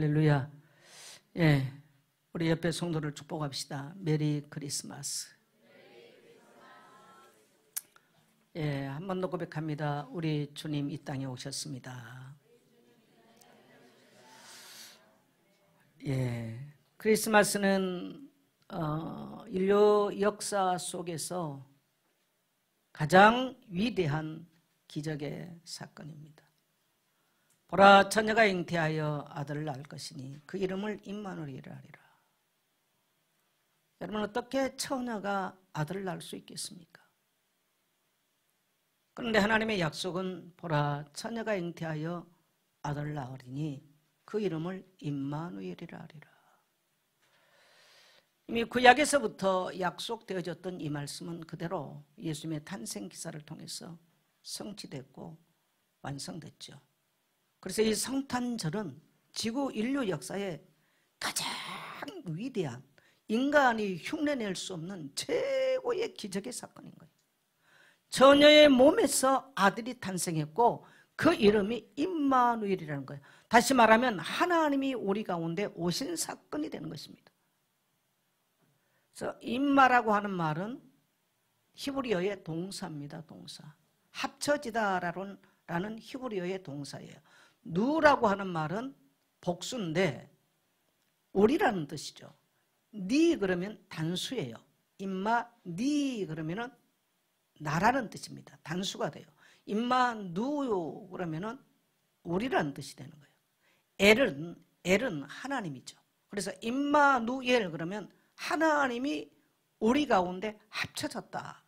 할렐루야. 예, 우리 옆에 성도를 축복합시다. 메리 크리스마스. 예, 한 번 더 고백합니다. 우리 주님 이 땅에 오셨습니다. 예, 크리스마스는 인류 역사 속에서 가장 위대한 기적의 사건입니다. 보라, 처녀가 잉태하여 아들을 낳을 것이니 그 이름을 임마누엘이라 하리라. 여러분, 어떻게 처녀가 아들을 낳을 수 있겠습니까? 그런데 하나님의 약속은 보라, 처녀가 잉태하여 아들을 낳으리니 그 이름을 임마누엘이라 하리라. 이미 구약에서부터 약속되어졌던 이 말씀은 그대로 예수님의 탄생 기사를 통해서 성취됐고 완성됐죠. 그래서 이 성탄절은 지구 인류 역사의 가장 위대한, 인간이 흉내낼 수 없는 최고의 기적의 사건인 거예요. 처녀의 몸에서 아들이 탄생했고 그 이름이 임마누엘이라는 거예요. 다시 말하면 하나님이 우리 가운데 오신 사건이 되는 것입니다. 그래서 임마라고 하는 말은 히브리어의 동사입니다. 동사. 합쳐지다라는 히브리어의 동사예요. 누라고 하는 말은 복수인데 우리라는 뜻이죠. 니 그러면 단수예요. 임마 니 그러면은 나라는 뜻입니다. 단수가 돼요. 임마 누 그러면은 우리라는 뜻이 되는 거예요. 엘은 하나님이죠. 그래서 임마누엘 그러면 하나님이 우리 가운데 합쳐졌다.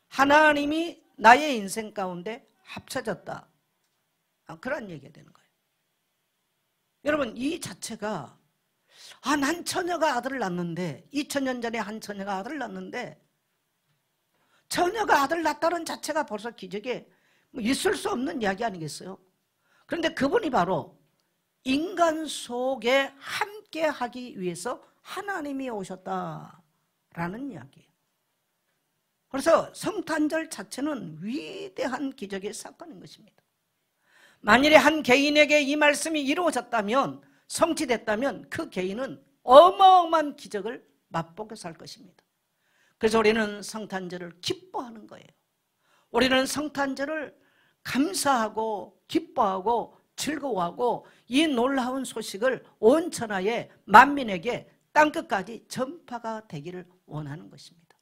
하나님이 나의 인생 가운데 합쳐졌다. 그런 얘기가 되는 거예요. 여러분, 이 자체가 난 처녀가 아들을 낳는데 2000년 전에 한 처녀가 아들을 낳는데 처녀가 아들을 낳았다는 자체가 벌써 기적에 있을 수 없는 이야기 아니겠어요? 그런데 그분이 바로 인간 속에 함께 하기 위해서 하나님이 오셨다라는 이야기예요. 그래서 성탄절 자체는 위대한 기적의 사건인 것입니다. 만일에 한 개인에게 이 말씀이 이루어졌다면, 성취됐다면 그 개인은 어마어마한 기적을 맛보게 살 것입니다. 그래서 우리는 성탄절을 기뻐하는 거예요. 우리는 성탄절을 감사하고 기뻐하고 즐거워하고 이 놀라운 소식을 온 천하의 만민에게 땅끝까지 전파가 되기를 원하는 것입니다.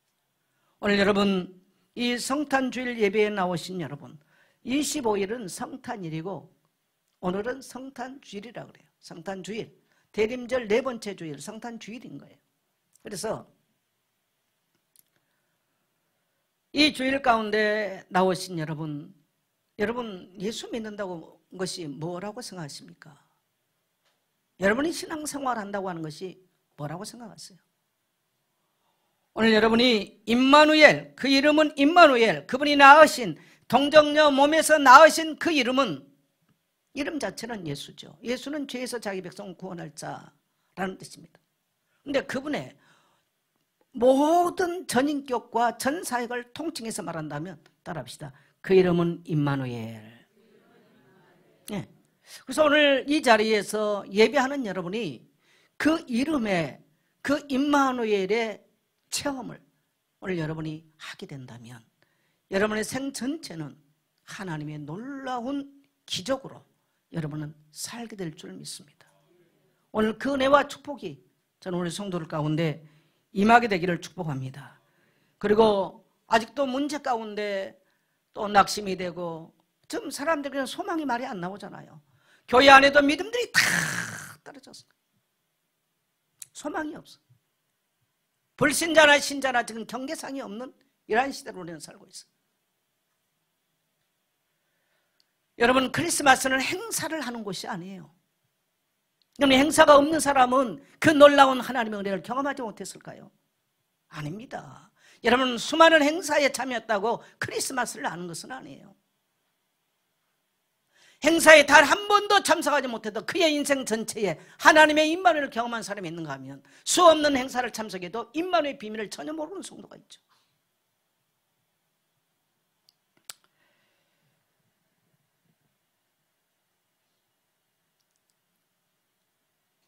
오늘 여러분, 이 성탄주일 예배에 나오신 여러분, 25일은 성탄일이고 오늘은 성탄주일이라고 그래요. 성탄주일, 대림절 네 번째 주일, 성탄주일인 거예요. 그래서 이 주일 가운데 나오신 여러분 예수 믿는다고 하는 것이 뭐라고 생각하십니까? 여러분이 신앙생활 한다고 하는 것이 뭐라고 생각하세요? 오늘 여러분이 임마누엘, 그 이름은 임마누엘, 그분이 낳으신, 동정녀 몸에서 낳으신 그 이름 자체는 예수죠. 예수는 죄에서 자기 백성을 구원할 자라는 뜻입니다. 그런데 그분의 모든 전인격과 전 사역을 통칭해서 말한다면 따라합시다. 그 이름은 임마누엘. 네. 그래서 오늘 이 자리에서 예배하는 여러분이 그 이름의, 그 임마누엘의 체험을 오늘 여러분이 하게 된다면 여러분의 생 전체는 하나님의 놀라운 기적으로 여러분은 살게 될 줄 믿습니다. 오늘 그 은혜와 축복이 저는 우리 성도들 가운데 임하게 되기를 축복합니다. 그리고 아직도 문제 가운데 또 낙심이 되고 좀 사람들이 그냥 소망이 말이 안 나오잖아요. 교회 안에도 믿음들이 다 떨어졌어요. 소망이 없어. 불신자나 신자나 지금 경계상이 없는 이러한 시대로 우리는 살고 있어요. 여러분, 크리스마스는 행사를 하는 곳이 아니에요. 그러면 행사가 없는 사람은 그 놀라운 하나님의 은혜를 경험하지 못했을까요? 아닙니다. 여러분, 수많은 행사에 참여했다고 크리스마스를 아는 것은 아니에요. 행사에 단 한 번도 참석하지 못해도 그의 인생 전체에 하나님의 임마누엘을 경험한 사람이 있는가 하면 수 없는 행사를 참석해도 임마누엘의 비밀을 전혀 모르는 성도가 있죠.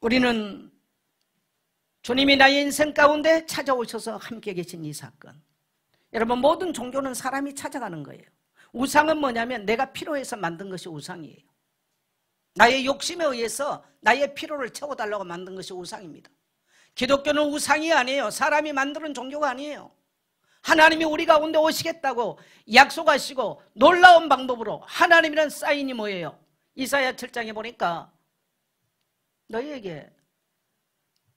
우리는 주님이 나의 인생 가운데 찾아오셔서 함께 계신 이 사건, 여러분 모든 종교는 사람이 찾아가는 거예요. 우상은 뭐냐면 내가 필요해서 만든 것이 우상이에요. 나의 욕심에 의해서 나의 필요를 채워달라고 만든 것이 우상입니다. 기독교는 우상이 아니에요. 사람이 만드는 종교가 아니에요. 하나님이 우리 가운데 오시겠다고 약속하시고 놀라운 방법으로 하나님이란 사인이 뭐예요? 이사야 7장에 보니까 너희에게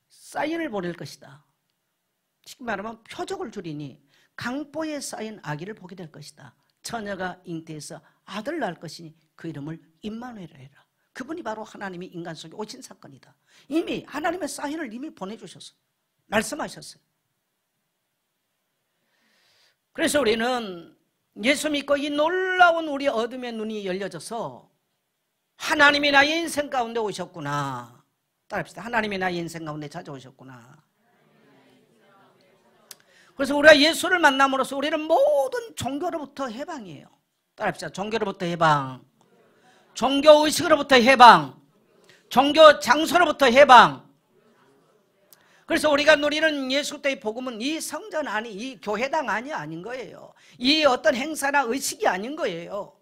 사인을 보낼 것이다. 쉽게 말하면 표적을 주리니 강보에 쌓인 아기를 보게 될 것이다. 처녀가 잉태해서 아들 낳을 것이니 그 이름을 임마누엘이라 해라. 그분이 바로 하나님이 인간 속에 오신 사건이다. 이미 하나님의 사인을 이미 보내주셨어요. 말씀하셨어요. 그래서 우리는 예수 믿고 이 놀라운 우리 어둠의 눈이 열려져서 하나님이 나의 인생 가운데 오셨구나. 따라합시다. 하나님이 나의 인생 가운데 찾아오셨구나. 그래서 우리가 예수를 만남으로써 우리는 모든 종교로부터 해방이에요. 따라합시다. 종교로부터 해방, 종교의식으로부터 해방, 종교 장소로부터 해방. 그래서 우리가 누리는 예수 그리스도의 복음은 이 성전 안이, 이 교회당 안이 아닌 거예요. 이 어떤 행사나 의식이 아닌 거예요.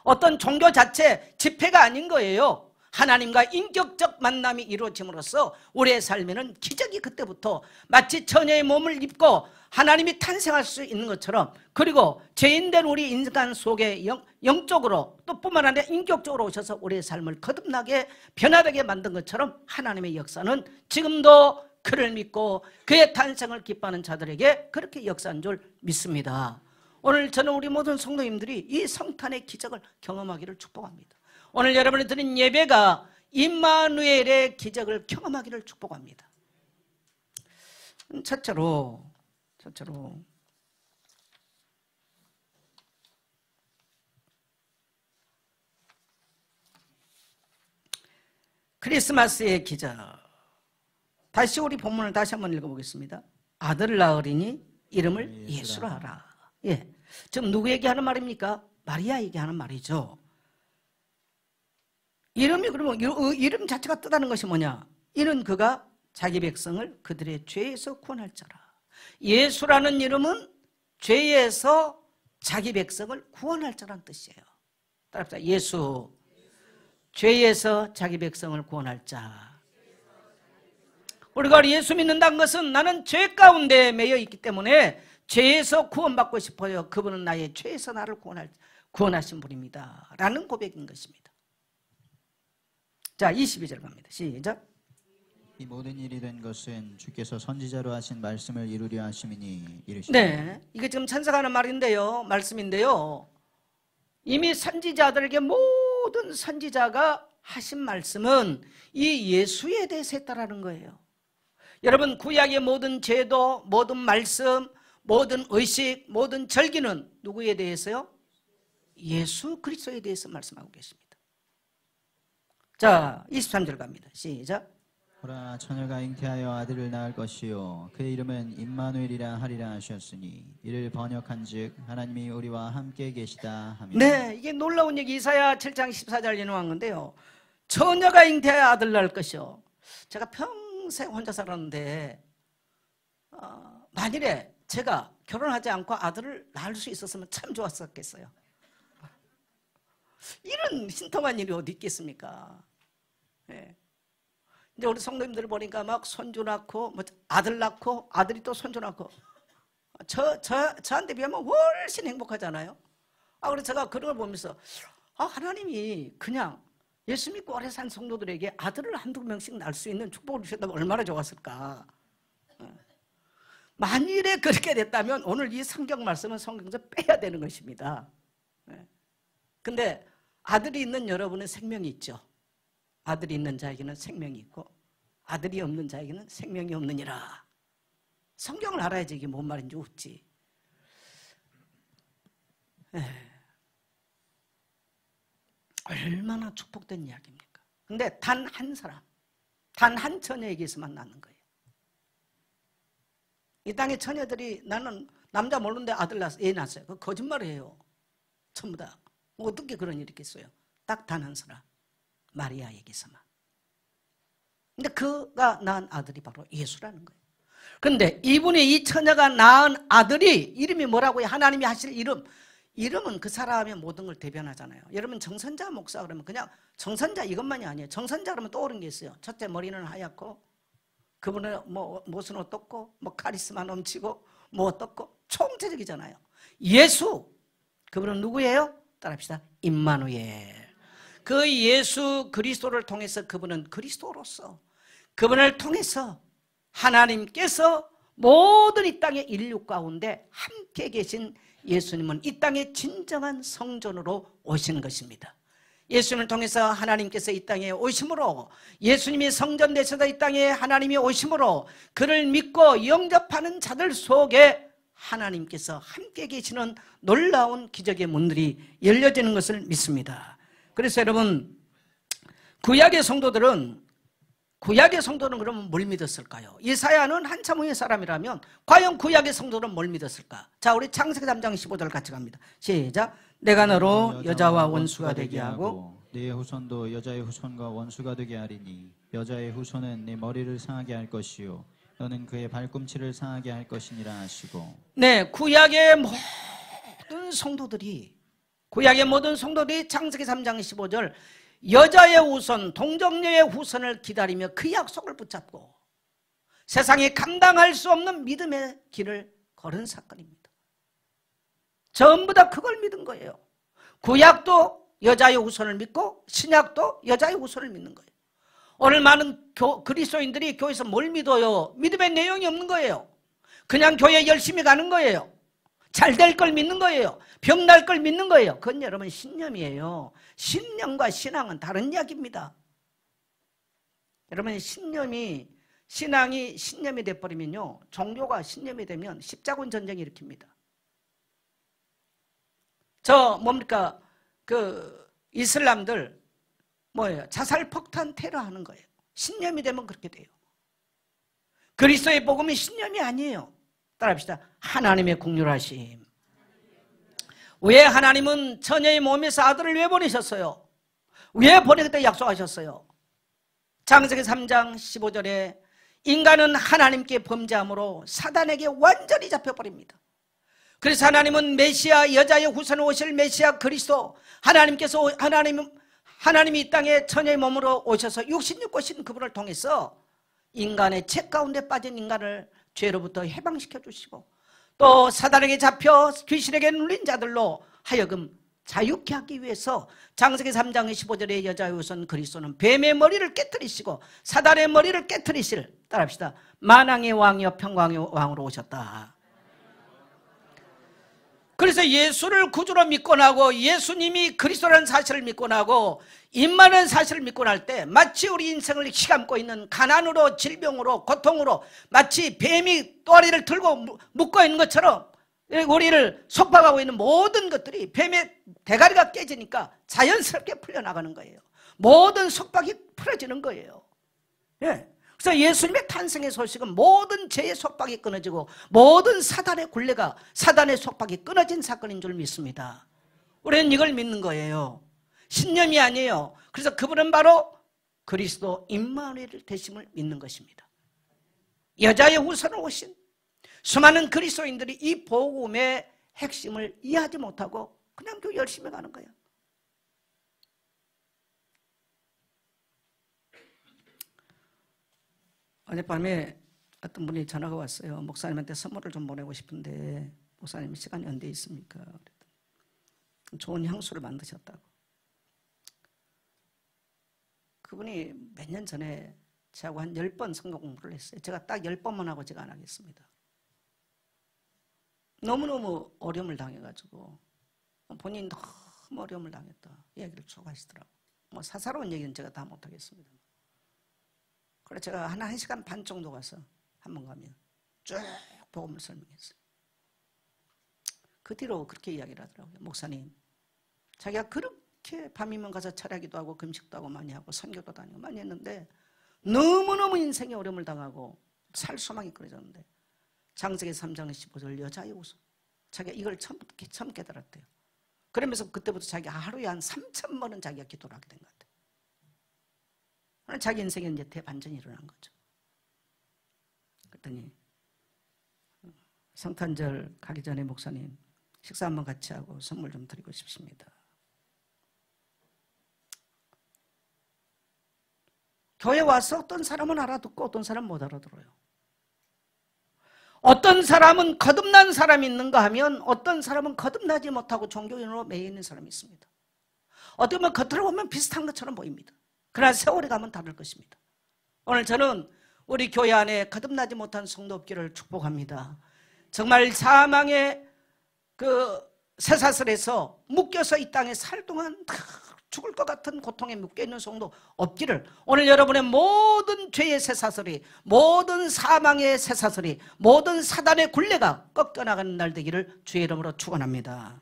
어떤 종교 자체, 집회가 아닌 거예요. 하나님과 인격적 만남이 이루어짐으로써 우리의 삶에는 기적이 그때부터 마치 처녀의 몸을 입고 하나님이 탄생할 수 있는 것처럼, 그리고 죄인된 우리 인간 속에 영적으로 또 뿐만 아니라 인격적으로 오셔서 우리의 삶을 거듭나게 변화되게 만든 것처럼 하나님의 역사는 지금도 그를 믿고 그의 탄생을 기뻐하는 자들에게 그렇게 역사한 줄 믿습니다. 오늘 저는 우리 모든 성도님들이 이 성탄의 기적을 경험하기를 축복합니다. 오늘 여러분이 드린 예배가 임마누엘의 기적을 경험하기를 축복합니다. 첫째로 크리스마스의 기적. 다시 우리 본문을 다시 한번 읽어보겠습니다. 아들을 낳으리니 이름을 예수라 하라. 예, 지금 누구에게 하는 말입니까? 마리아에게 하는 말이죠. 이름이 그러면 이름 자체가 뜻하는 것이 뭐냐? 이는 그가 자기 백성을 그들의 죄에서 구원할 자라. 예수라는 이름은 죄에서 자기 백성을 구원할 자라는 뜻이에요. 따라합시다. 예수, 죄에서 자기 백성을 구원할 자. 우리가 예수 믿는다는 것은 나는 죄 가운데 매여 있기 때문에 죄에서 구원받고 싶어요. 그분은 나의 죄에서 나를 구원하신 분입니다 라는 고백인 것입니다. 자, 22절 갑니다. 시작. 이 모든 일이 된 것은 주께서 선지자로 하신 말씀을 이루려 하심이니 이르시되. 네, 이게 지금 찬사가 하는 말인데요, 말씀인데요, 이미 선지자들에게 모든 선지자가 하신 말씀은 이 예수에 대해서 했다라는 거예요. 여러분, 구약의 모든 제도, 모든 말씀, 모든 의식, 모든 절기는 누구에 대해서요? 예수 그리스도에 대해서 말씀하고 계십니다. 자, 23절 갑니다. 시작. 보라, 처녀가 잉태하여 아들을 낳을 것이요 그의 이름은 임마누엘이라 하리라 하셨으니 이를 번역한즉 하나님이 우리와 함께 계시다 하며. 네, 이게 놀라운 얘기. 이사야 7장 14절 인용한 건데요, 처녀가 잉태하여 아들을 낳을 것이요. 제가 평생 혼자 살았는데 만일에 제가 결혼하지 않고 아들을 낳을 수 있었으면 참 좋았었겠어요. 이런 신통한 일이 어디 있겠습니까? 네. 이제 우리 성도님들 보니까 막 손주 낳고 뭐 아들 낳고 아들이 또 손주 낳고 저한테 비하면 훨씬 행복하잖아요. 그래서 제가 그런 걸 보면서 하나님이 그냥 예수 믿고 오래 산 성도들에게 아들을 한두 명씩 낳을 수 있는 축복을 주셨다면 얼마나 좋았을까. 만일에 그렇게 됐다면 오늘 이 성경 말씀은 성경에서 빼야 되는 것입니다. 근데 아들이 있는 여러분은 생명이 있죠. 아들이 있는 자에게는 생명이 있고 아들이 없는 자에게는 생명이 없느니라. 성경을 알아야지 이게 뭔 말인지 웃지. 얼마나 축복된 이야기입니까? 근데 단 한 사람, 단 한 처녀에게서만 낳는 거예요. 이 땅의 처녀들이 나는 남자 모르는데 아들 낳았어요, 애 낳았어요. 그거 거짓말이에요. 전부 다. 어떻게 그런 일이 있겠어요? 딱 단 한 사람, 마리아에게서만. 근데 그가 낳은 아들이 바로 예수라는 거예요. 그런데 이분이, 이 처녀가 낳은 아들이 이름이 뭐라고요? 하나님이 하실 이름은 그 사람의 모든 걸 대변하잖아요. 여러분 정선자 목사 그러면 그냥 정선자 이것만이 아니에요. 정선자 그러면 떠오르는 게 있어요. 첫째, 머리는 하얗고, 그분은 뭐 못은 어떻고, 뭐 카리스마 넘치고, 뭐 어떻고, 총체적이잖아요. 예수, 그분은 누구예요? 따라합시다. 임마누엘. 그 예수 그리스도를 통해서 그분은 그리스도로서, 그분을 통해서 하나님께서 모든 이 땅의 인류 가운데 함께 계신 예수님은 이 땅의 진정한 성전으로 오신 것입니다. 예수님을 통해서 하나님께서 이 땅에 오심으로, 예수님이 성전 되셔서 이 땅에 하나님이 오심으로 그를 믿고 영접하는 자들 속에 하나님께서 함께 계시는 놀라운 기적의 문들이 열려지는 것을 믿습니다. 그래서 여러분, 구약의 성도는 그러면 뭘 믿었을까요? 이사야는 한참 후의 사람이라면 과연 구약의 성도는 뭘 믿었을까? 자, 우리 창세기 3장 15절 같이 갑니다. 시작. 내가 너로 여자와 원수가 되게 하고 네 후손도 여자의 후손과 원수가 되게 하리니 여자의 후손은 네 머리를 상하게 할 것이요 너는 그의 발꿈치를 상하게 할 것이니라 하시고. 네, 구약의 모든 성도들이 창세기 3장 15절 여자의 후손, 동정녀의 후손을 기다리며 그 약속을 붙잡고 세상이 감당할 수 없는 믿음의 길을 걸은 사건입니다. 전부 다 그걸 믿은 거예요. 구약도 여자의 후손을 믿고 신약도 여자의 후손을 믿는 거예요. 오늘 많은 그리스도인들이 교회에서 뭘 믿어요? 믿음의 내용이 없는 거예요. 그냥 교회 열심히 가는 거예요. 잘 될 걸 믿는 거예요. 병날 걸 믿는 거예요. 그건 여러분 신념이에요. 신념과 신앙은 다른 이야기입니다. 여러분 신앙이 신념이 돼버리면요, 종교가 신념이 되면 십자군 전쟁이 일으킵니다. 이슬람들 뭐예요? 자살 폭탄 테러 하는 거예요. 신념이 되면 그렇게 돼요. 그리스도의 복음이 신념이 아니에요. 따라합시다. 하나님의 긍휼하심. 왜 하나님은 처녀의 몸에서 아들을 왜 보내셨어요? 왜 보내겠다 약속하셨어요? 창세기 3장 15절에 인간은 하나님께 범죄함으로 사단에게 완전히 잡혀버립니다. 그래서 하나님은 메시아, 여자의 후손으로 오실 메시아 그리스도, 하나님이 이 땅에 처녀의 몸으로 오셔서 육신육고신 그분을 통해서 인간의 죄 가운데 빠진 인간을 죄로부터 해방시켜 주시고, 또 사단에게 잡혀 귀신에게 눌린 자들로 하여금 자유케 하기 위해서 창세기 3장 15절의 여자의 후손 그리스도는 뱀의 머리를 깨뜨리시고 사단의 머리를 깨뜨리실, 따라합시다, 만왕의 왕이여 평강의 왕으로 오셨다. 그래서 예수를 구주로 믿고 나고 예수님이 그리스도라는 사실을 믿고 나고 임마누엘 사실을 믿고 날 때 마치 우리 인생을 휘감고 있는 가난으로, 질병으로, 고통으로 마치 뱀이 또아리를 들고 묶고 있는 것처럼 우리를 속박하고 있는 모든 것들이 뱀의 대가리가 깨지니까 자연스럽게 풀려나가는 거예요. 모든 속박이 풀어지는 거예요. 예. 그래서 예수님의 탄생의 소식은 모든 죄의 속박이 끊어지고 모든 사단의 굴레가, 사단의 속박이 끊어진 사건인 줄 믿습니다. 우리는 이걸 믿는 거예요. 신념이 아니에요. 그래서 그분은 바로 그리스도 임마누엘 되심을 믿는 것입니다. 여자의 후손으로 오신 수많은 그리스도인들이 이 복음의 핵심을 이해하지 못하고 그냥 그 열심히 가는 거예요. 어젯밤에 어떤 분이 전화가 왔어요. 목사님한테 선물을 좀 보내고 싶은데 목사님 시간이 언제 있습니까? 좋은 향수를 만드셨다고. 그분이 몇 년 전에 저하고 한 10번 성경 공부를 했어요. 제가 딱 10번만 하고 제가 안 하겠습니다. 너무너무 어려움을 당해가지고 본인이 너무 어려움을 당했다 이야기를 쭉 하시더라고요. 뭐 사사로운 얘기는 제가 다 못하겠습니다. 그래서 제가 한 1시간 반 정도 가서 한 번 가면 쭉 복음을 설명했어요. 그 뒤로 그렇게 이야기를 하더라고요. 목사님, 자기가 그렇게 밤이면 가서 철야기도 하고 금식도 하고 많이 하고 선교도 다니고 많이 했는데 너무너무 인생에 어려움을 당하고 살 소망이 끊어졌는데 창세기 3장 15절 여자의 후손, 자기가 이걸 처음 깨달았대요. 그러면서 그때부터 자기가 하루에 한 3,000번은 자기가 기도를 하게 된 것 같아요. 자기 인생에 이제 대반전이 일어난 거죠. 그랬더니 성탄절 가기 전에 목사님 식사 한번 같이 하고 선물 좀 드리고 싶습니다. 교회 와서 어떤 사람은 알아듣고 어떤 사람은 못 알아들어요. 어떤 사람은 거듭난 사람이 있는가 하면 어떤 사람은 거듭나지 못하고 종교인으로 매여 있는 사람이 있습니다. 어떻게 보면 겉으로 보면 비슷한 것처럼 보입니다. 그러나 세월이 가면 다를 것입니다. 오늘 저는 우리 교회 안에 거듭나지 못한 성도 없기를 축복합니다. 정말 사망의 그 쇠사슬에서 묶여서 이 땅에 살 동안 죽을 것 같은 고통에 묶여있는 성도 없기를, 오늘 여러분의 모든 죄의 쇠사슬이, 모든 사망의 쇠사슬이, 모든 사단의 굴레가 꺾여나가는 날 되기를 주의 이름으로 축원합니다.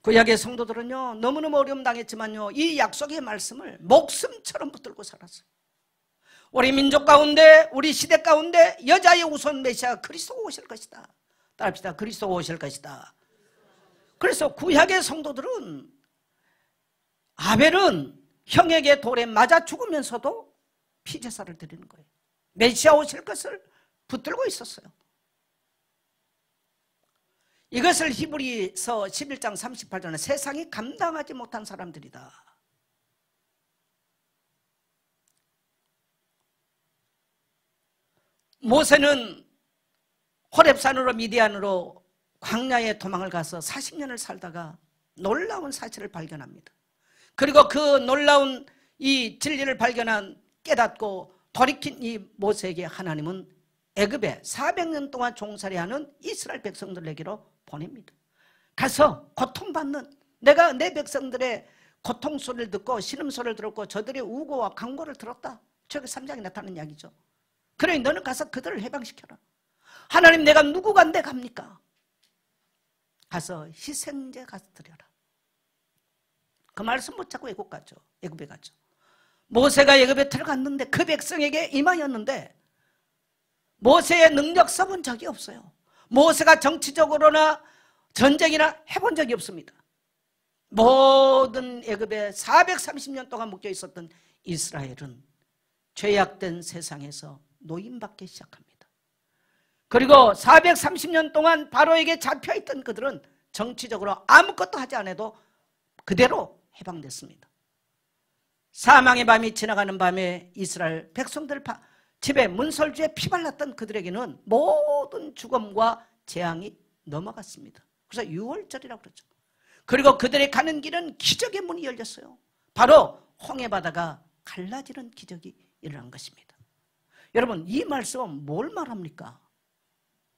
구약의 성도들은요 너무너무 어려움 당했지만요 이 약속의 말씀을 목숨처럼 붙들고 살았어요. 우리 민족 가운데, 우리 시대 가운데 여자의 우선 메시아가 그리스도가 오실 것이다. 따라합시다. 그리스도가 오실 것이다. 그래서 구약의 성도들은, 아벨은 형에게 돌에 맞아 죽으면서도 피제사를 드리는 거예요. 메시아 오실 것을 붙들고 있었어요. 이것을 히브리서 11장 38절에 세상이 감당하지 못한 사람들이다. 모세는 호렙산으로 미디안으로 광야에 도망을 가서 40년을 살다가 놀라운 사실을 발견합니다. 그리고 그 놀라운 이 진리를 발견한, 깨닫고 돌이킨 이 모세에게 하나님은 애굽에 400년 동안 종살이하는 이스라엘 백성들에게로 보냅니다. 가서 고통받는, 내가 내 백성들의 고통 소리를 듣고 신음소리를 들었고 저들의 우고와 강고를 들었다. 저기 3장에 나타나는 이야기죠. 그러니 너는 가서 그들을 해방시켜라. 하나님, 내가 누구 간데 갑니까? 가서 희생제 가서 드려라. 그 말씀 붙잡고 애굽에 가죠. 모세가 애굽에 들어갔는데 그 백성에게 임하였는데 모세의 능력 써본 적이 없어요. 모세가 정치적으로나 전쟁이나 해본 적이 없습니다. 모든 애굽에 430년 동안 묶여 있었던 이스라엘은 죄악된 세상에서 노임받기 시작합니다. 그리고 430년 동안 바로에게 잡혀있던 그들은 정치적으로 아무것도 하지 않아도 그대로 해방됐습니다. 사망의 밤이 지나가는 밤에 이스라엘 백성들 집에 문설주에 피발랐던 그들에게는 모든 죽음과 재앙이 넘어갔습니다. 그래서 6월절이라고 그러죠. 그리고 그들이 가는 길은 기적의 문이 열렸어요. 바로 홍해바다가 갈라지는 기적이 일어난 것입니다. 여러분, 이 말씀은 뭘 말합니까?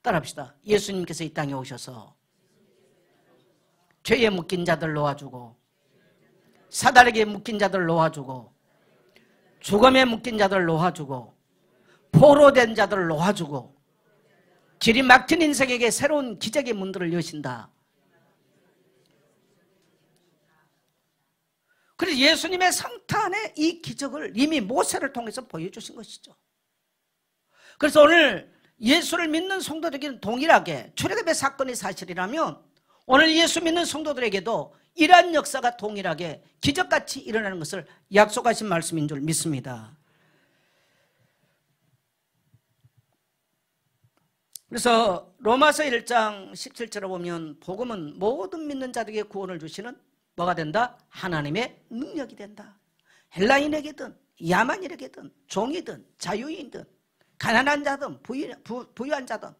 따라합시다. 예수님께서 이 땅에 오셔서 죄에 묶인 자들 놓아주고, 사단에게 묶인 자들 놓아주고, 죽음에 묶인 자들 놓아주고, 포로된 자들 놓아주고, 길이 막힌 인생에게 새로운 기적의 문들을 여신다. 그래서 예수님의 성탄의 이 기적을 이미 모세를 통해서 보여주신 것이죠. 그래서 오늘 예수를 믿는 성도들에게는 동일하게 출애굽의 사건이 사실이라면 오늘 예수 믿는 성도들에게도 이러한 역사가 동일하게 기적같이 일어나는 것을 약속하신 말씀인 줄 믿습니다. 그래서 로마서 1장 17절에 보면 복음은 모든 믿는 자들에게 구원을 주시는 뭐가 된다? 하나님의 능력이 된다. 헬라인에게든 야만인에게든 종이든 자유인이든 가난한 자든 부유한 자든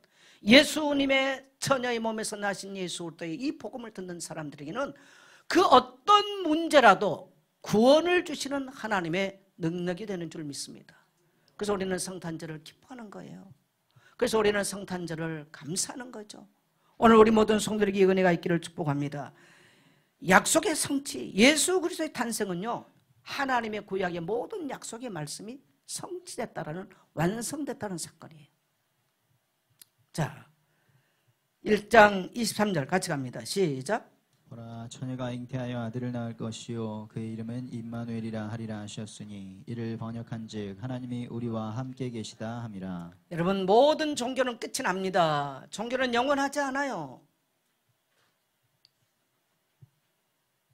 예수님의 처녀의 몸에서 나신 예수 그리스도의 이 복음을 듣는 사람들에게는 그 어떤 문제라도 구원을 주시는 하나님의 능력이 되는 줄 믿습니다. 그래서 우리는 성탄절을 기뻐하는 거예요. 그래서 우리는 성탄절을 감사하는 거죠. 오늘 우리 모든 성도들에게 이 은혜가 있기를 축복합니다. 약속의 성취, 예수 그리스도의 탄생은요, 하나님의 구약의 모든 약속의 말씀이 성취됐다라는, 완성됐다는 사건이에요. 자, 1장 23절 같이 갑니다. 시작. 보라, 처녀가 잉태하여 아들을 낳을 것이요 그의 이름은 임마누엘이라 하리라 하셨으니 이를 번역한즉 하나님이 우리와 함께 계시다 함이라. 여러분, 모든 종교는 끝이 납니다. 종교는 영원하지 않아요.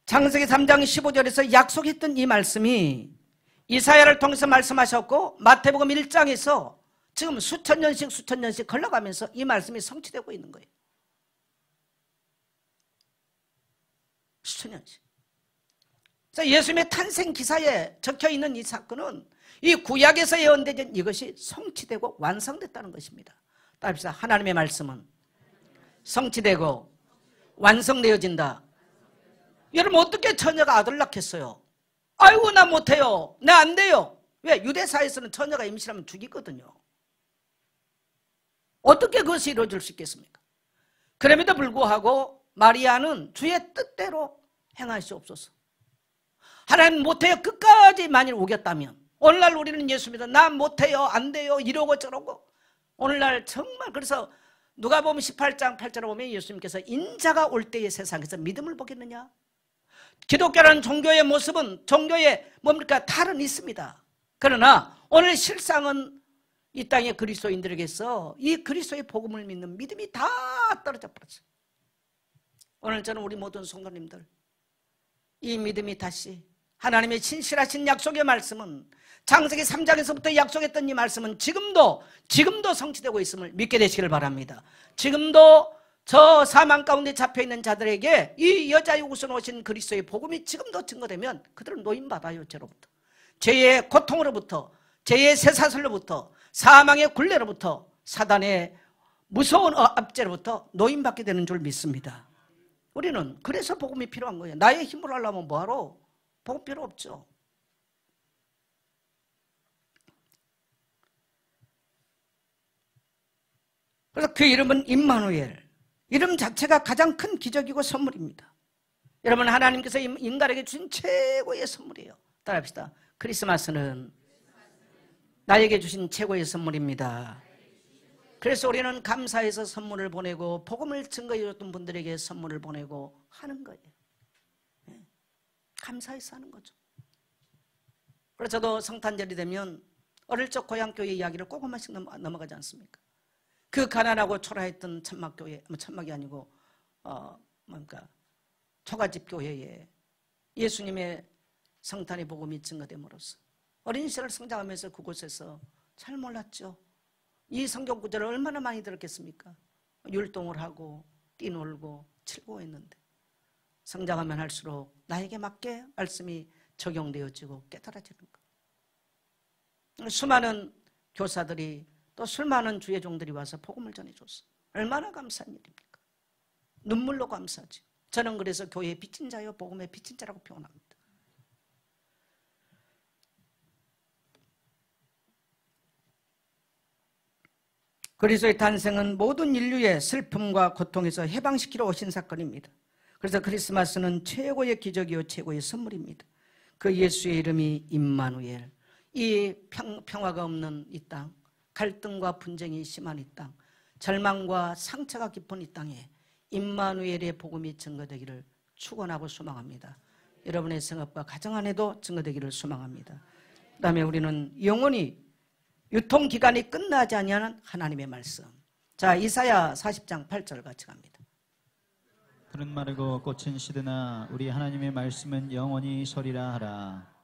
창세기 3장 15절에서 약속했던 이 말씀이 이사야를 통해서 말씀하셨고 마태복음 1장에서 지금 수천 년씩 흘러가면서 이 말씀이 성취되고 있는 거예요. 수천 년씩. 그래서 예수님의 탄생 기사에 적혀있는 이 사건은 이 구약에서 예언된 이것이 성취되고 완성됐다는 것입니다. 따라합시다. 하나님의 말씀은 성취되고 완성되어진다. 여러분 어떻게 처녀가 아들 낳겠어요? 아이고 나 못해요. 나 안 돼요. 왜? 유대사에서는 처녀가 임신하면 죽이거든요. 어떻게 그것이 이루어질 수 있겠습니까? 그럼에도 불구하고 마리아는 주의 뜻대로 행하시옵소서. 하나님 못해요. 끝까지 만일 우겼다면 오늘날 우리는 예수 믿어 나 못해요. 안 돼요. 이러고 저러고 오늘날 정말 그래서 누가복음 18장 8절에 보면 예수님께서 인자가 올 때의 세상에서 믿음을 보겠느냐? 기독교라는 종교의 모습은 종교의 뭡니까? 탈은 있습니다. 그러나 오늘 실상은 이 땅의 그리스도인들에게서 이 그리스도의 복음을 믿는 믿음이 다 떨어져 버렸어요. 오늘 저는 우리 모든 성도님들 이 믿음이 다시 하나님의 신실하신 약속의 말씀은 창세기 3장에서부터 약속했던 이 말씀은 지금도 성취되고 있음을 믿게 되시기를 바랍니다. 지금도 저 사망 가운데 잡혀있는 자들에게 이 여자의 우선 오신 그리스도의 복음이 지금도 증거되면 그들은 노임받아요. 죄로부터, 죄의 고통으로부터, 죄의 쇠사슬로부터, 사망의 굴레로부터, 사단의 무서운 압제로부터 노임받게 되는 줄 믿습니다. 우리는 그래서 복음이 필요한 거예요. 나의 힘으로 하려면 뭐하러? 복음 필요 없죠. 그래서 그 이름은 임마누엘. 이름 자체가 가장 큰 기적이고 선물입니다. 여러분 하나님께서 인간에게 주신 최고의 선물이에요. 따라합시다. 크리스마스는 나에게 주신 최고의 선물입니다. 그래서 우리는 감사해서 선물을 보내고 복음을 증거해 줬던 분들에게 선물을 보내고 하는 거예요. 감사해서 하는 거죠. 그래서 저도 성탄절이 되면 어릴 적 고향교회 이야기를 꼭 한 번씩 넘어가지 않습니까? 그 가난하고 초라했던 천막교회, 천막이 아니고 초가집 교회에 예수님의 성탄의 복음이 증거됨으로써 어린 시절 성장하면서 그곳에서 잘 몰랐죠. 이 성경 구절을 얼마나 많이 들었겠습니까? 율동을 하고 뛰놀고 즐거워했는데 성장하면 할수록 나에게 맞게 말씀이 적용되어지고 깨달아지는 것. 수많은 교사들이 또 수많은 주의 종들이 와서 복음을 전해줬어. 얼마나 감사한 일입니까? 눈물로 감사하죠. 저는 그래서 교회의 빚진 자요 복음의 빚진 자라고 표현합니다. 그리스도의 탄생은 모든 인류의 슬픔과 고통에서 해방시키러 오신 사건입니다. 그래서 크리스마스는 최고의 기적이요 최고의 선물입니다. 그 예수의 이름이 임마누엘. 이 평화가 없는 이 땅, 갈등과 분쟁이 심한 이 땅, 절망과 상처가 깊은 이 땅에 임마누엘의 복음이 증거되기를 축원하고 소망합니다. 여러분의 생업과 가정 안에도 증거되기를 소망합니다. 그 다음에 우리는 영원히 유통기간이 끝나지 아니하는 하나님의 말씀. 자, 이사야 40장 8절 같이 갑니다. 풀은 마르고 꽃은 시드나 우리 하나님의 말씀은 영원히 서리라 하라.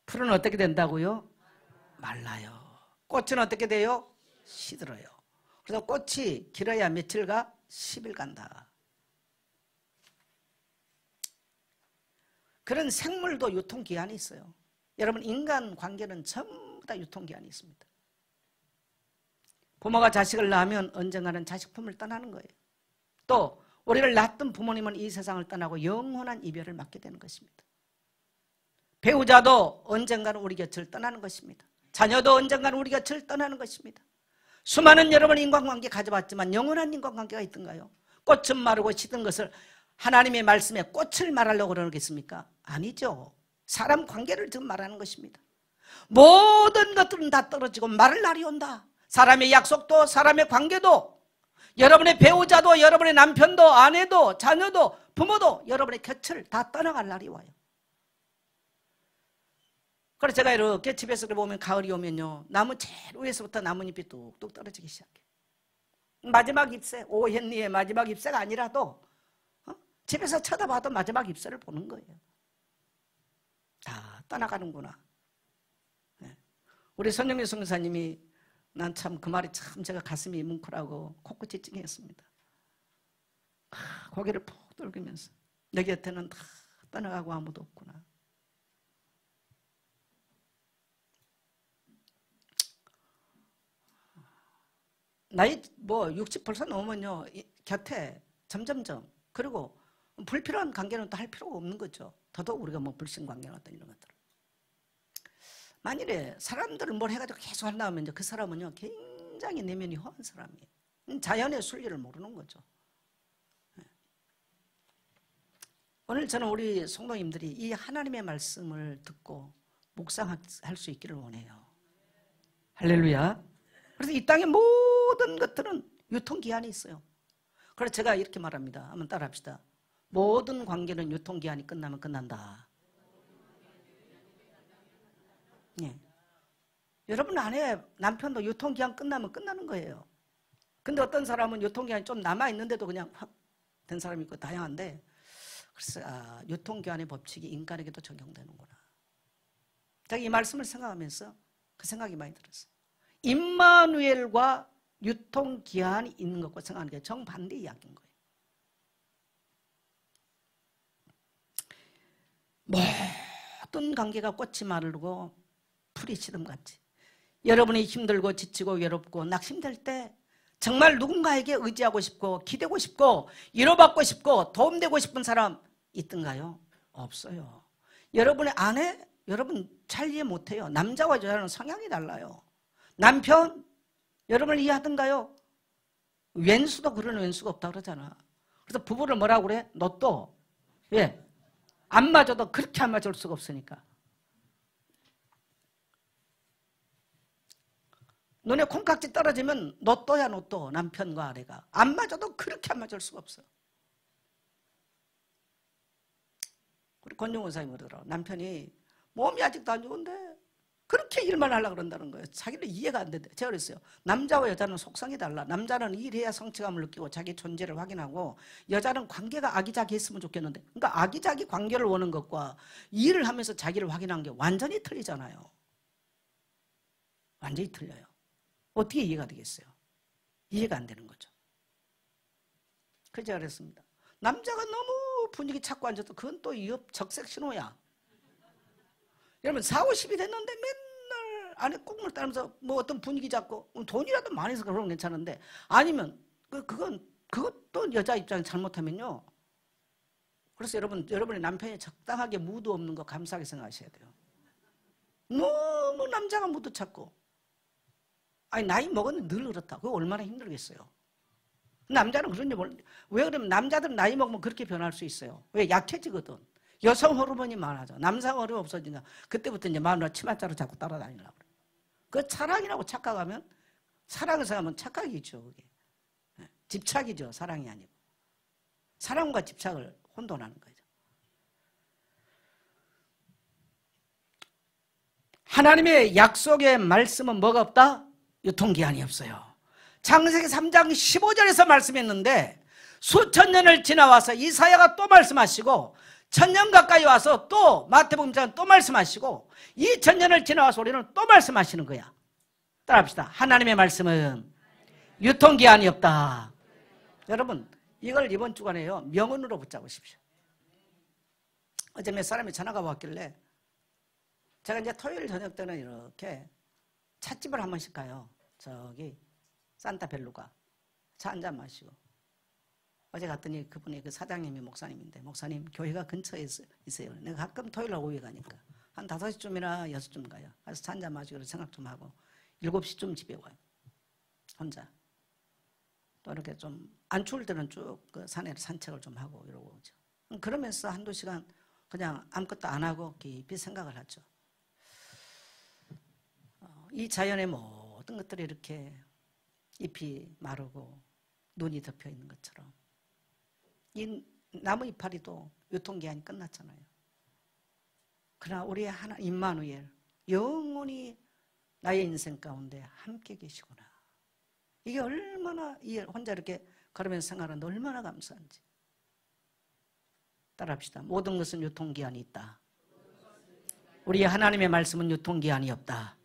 풀은 어떻게 된다고요? 말라요. 꽃은 어떻게 돼요? 시들어요. 그래서 꽃이 길어야 며칠가? 10일 간다. 그런 생물도 유통기한이 있어요. 여러분 인간 관계는 전부 다 유통기한이 있습니다. 부모가 자식을 낳으면 언젠가는 자식 품을 떠나는 거예요. 또 우리를 낳았던 부모님은 이 세상을 떠나고 영원한 이별을 맞게 되는 것입니다. 배우자도 언젠가는 우리 곁을 떠나는 것입니다. 자녀도 언젠가는 우리 곁을 떠나는 것입니다. 수많은 여러분 인간관계 가져봤지만 영원한 인간관계가 있던가요? 꽃은 마르고 시든 것을 하나님의 말씀에 꽃을 말하려고 그러겠습니까? 아니죠. 사람 관계를 지금 말하는 것입니다. 모든 것들은 다 떨어지고 마를 날이 온다. 사람의 약속도 사람의 관계도 여러분의 배우자도 여러분의 남편도 아내도 자녀도 부모도 여러분의 곁을 다 떠나갈 날이 와요. 그래서 제가 이렇게 집에서 보면 가을이 오면요 나무 제일 위에서부터 나뭇잎이 뚝뚝 떨어지기 시작해. 마지막 잎새, 오헨리의 마지막 잎새가 아니라도 집에서 쳐다봐도 마지막 잎새를 보는 거예요. 다 떠나가는구나. 우리 손영미 선교사님이 난 참 그 말이 참 제가 가슴이 뭉클하고 코끝이 찡했습니다. 고개를 푹 돌리면서 내 곁에는 다 떠나가고 아무도 없구나. 나이 60 벌써 넘으면요 곁에 점점점 그리고 불필요한 관계는 또 할 필요가 없는 거죠. 더더욱 우리가 불신관계 어떤 이런 것들. 만일에 사람들을 뭘 해가지고 계속 한다면 그 사람은요 굉장히 내면이 허한 사람이에요. 자연의 순리를 모르는 거죠. 오늘 저는 우리 성도님들이 이 하나님의 말씀을 듣고 묵상할 수 있기를 원해요. 할렐루야. 그래서 이 땅의 모든 것들은 유통기한이 있어요. 그래서 제가 이렇게 말합니다. 한번 따라합시다. 모든 관계는 유통기한이 끝나면 끝난다. 예. 여러분 아내 남편도 유통기한 끝나면 끝나는 거예요. 근데 어떤 사람은 유통기한이 좀 남아있는데도 그냥 확 된 사람이 있고 다양한데 그래서 유통기한의 법칙이 인간에게도 적용되는구나. 제가 이 말씀을 생각하면서 그 생각이 많이 들었어요. 임마누엘과 유통기한이 있는 것과 생각하는 게 정반대 이야기인 거예요. 모든 관계가 꽃이 마르고 풀이 시듬같이 여러분이 힘들고 지치고 외롭고 낙심될 때 정말 누군가에게 의지하고 싶고 기대고 싶고 위로받고 싶고 도움되고 싶은 사람 있던가요? 없어요. 여러분의 아내 여러분 잘 이해 못해요. 남자와 여자는 성향이 달라요. 남편 여러분을 이해하던가요? 왼수도 그러는 왼수가 없다 그러잖아. 그래서 부부를 뭐라고 그래? 너 또 왜? 안 맞아도 그렇게 안 맞을 수가 없으니까. 눈에 콩깍지 떨어지면 너 또야 너 또 남편과 아내가 안 맞아도 그렇게 안 맞을 수가 없어. 우리 권종원 사님이 그러더라고. 남편이 몸이 아직도 안 좋은데 그렇게 일만 하려고 그런다는 거예요. 자기는 이해가 안 된대. 제가 그랬어요. 남자와 여자는 속성이 달라. 남자는 일해야 성취감을 느끼고 자기 존재를 확인하고 여자는 관계가 아기자기했으면 좋겠는데 그러니까 아기자기 관계를 원하는 것과 일을 하면서 자기를 확인하는 게 완전히 틀리잖아요. 완전히 틀려요. 어떻게 이해가 되겠어요? 이해가 안 되는 거죠. 그래서 제가 그랬습니다. 남자가 너무 분위기 찾고 앉아도 그건 또 적색 신호야. 여러분 40, 50이 됐는데 맨날 안에 꽁물 따르면서 뭐 어떤 분위기 잡고 돈이라도 많이 해서 그러면 괜찮은데 아니면 그것도 여자 입장에 잘못하면요. 그래서 여러분의 남편이 적당하게 무드 없는 거 감사하게 생각하셔야 돼요. 너무 남자가 무드 찾고 아니 나이 먹었는데 늘 그렇다. 그거 얼마나 힘들겠어요. 남자는 그런지 모르는데 왜 그러면 남자들은 나이 먹으면 그렇게 변할 수 있어요. 왜? 약해지거든. 여성 호르몬이 많아져. 남성 호르몬이 없어지니까 그때부터 이제 마누라 치마자루 자꾸 따라다니려고 그래. 그 사랑이라고 착각하면 사랑을 생각하면 착각이죠. 그게. 집착이죠. 사랑이 아니고. 사랑과 집착을 혼돈하는 거죠. 하나님의 약속의 말씀은 뭐가 없다? 유통기한이 없어요. 창세기 3장 15절에서 말씀했는데 수천 년을 지나와서 이사야가 또 말씀하시고 1000년 가까이 와서 또 마태복음처럼 또 말씀하시고 2000년을 지나와서 우리는 또 말씀하시는 거야. 따라합시다. 하나님의 말씀은 유통기한이 없다. 여러분 이걸 이번 주간에요 명언으로 붙잡으십시오. 어제 몇 사람이 전화가 왔길래 제가 이제 토요일 저녁 때는 이렇게 찻집을 한 번씩 가요. 저기 산타벨루가 차 한잔 마시고 어제 갔더니 그분이 그 사장님이 목사님인데 목사님 교회가 근처에 있어요. 내가 가끔 토요일 날 오후에 가니까 한 5시쯤이나 6시쯤 가요. 가서 차 한잔 마시고 생각 좀 하고 7시쯤 집에 와요. 혼자. 또 이렇게 좀 안 추울 때는 쭉 그 산에 산책을 좀 하고 이러고 오죠. 그러면서 한두 시간 그냥 아무것도 안 하고 깊이 생각을 하죠. 이 자연의 모든 것들이 이렇게 잎이 마르고 눈이 덮여 있는 것처럼 이 나무 이파리도 유통기한이 끝났잖아요. 그러나 우리의 하나 임마누엘 영원히 나의 인생 가운데 함께 계시구나. 이게 얼마나 혼자 이렇게 걸으면서 생각하는데 얼마나 감사한지. 따라합시다. 모든 것은 유통기한이 있다. 우리 하나님의 말씀은 유통기한이 없다.